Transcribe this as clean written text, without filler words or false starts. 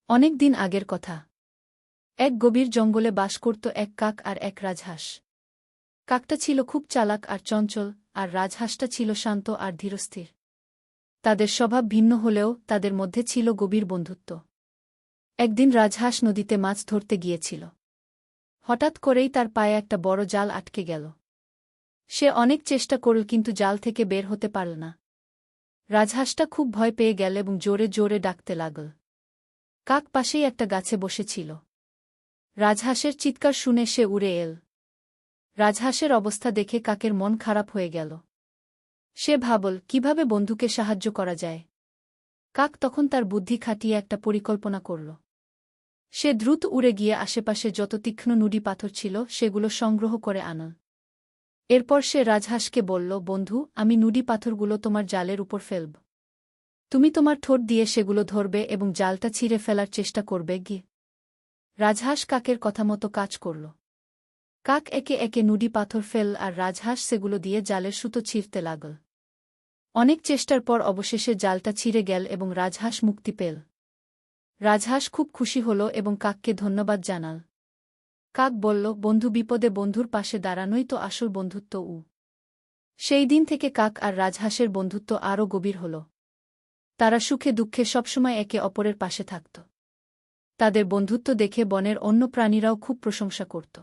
অনেক দিন আগের কথা। এক গভীর জঙ্গলে বাস করত এক কাক আর এক রাজহাঁস। কাকটা ছিল খুব চালাক আর চঞ্চল, আর রাজহাঁসটা ছিল শান্ত আর ধীরস্থির। তাদের স্বভাব ভিন্ন হলেও তাদের মধ্যে ছিল গভীর বন্ধুত্ব। একদিন রাজহাঁস নদীতে মাছ ধরতে গিয়েছিল। হঠাৎ করেই তার পায়ে একটা বড় জাল আটকে গেল। সে অনেক চেষ্টা করল কিন্তু জাল থেকে বের হতে পারল না। রাজহাঁসটা খুব ভয় পেয়ে গেল এবং জোরে জোরে ডাকতে লাগল। কাক পাশেই একটা গাছে বসেছিল। রাজহাঁসের চিৎকার শুনে সে উড়ে এল। রাজহাঁসের অবস্থা দেখে কাকের মন খারাপ হয়ে গেল। সে ভাবল কিভাবে বন্ধুকে সাহায্য করা যায়। কাক তখন তার বুদ্ধি খাটিয়ে একটা পরিকল্পনা করল। সে দ্রুত উড়ে গিয়ে আশেপাশে যত তীক্ষ্ণ নুড়ি পাথর ছিল সেগুলো সংগ্রহ করে আনল। এরপর সে রাজহাঁসকে বলল, বন্ধু, আমি নুড়ি পাথরগুলো তোমার জালের উপর ফেলব। তুমি তোমার ঠোঁট দিয়ে সেগুলো ধরবে এবং জালটা ছিঁড়ে ফেলার চেষ্টা করবে গিয়ে। রাজহাঁস কাকের কথা মতো কাজ করল। কাক একে একে নুড়ি পাথর ফেল আর রাজহাঁস সেগুলো দিয়ে জালের সুতো ছিঁড়তে লাগল। অনেক চেষ্টার পর অবশেষে জালটা ছিঁড়ে গেল এবং রাজহাঁস মুক্তি পেল। রাজহাঁস খুব খুশি হল এবং কাককে ধন্যবাদ জানাল। কাক বলল, বন্ধু বিপদে বন্ধুর পাশে দাঁড়ানোই তো আসল বন্ধুত্ব। সেই দিন থেকে কাক আর রাজহাঁসের বন্ধুত্ব আরও গভীর হল। তারা সুখে দুঃখে সবসময় একে অপরের পাশে থাকত। তাদের বন্ধুত্ব দেখে বনের অন্য প্রাণীরাও খুব প্রশংসা করত।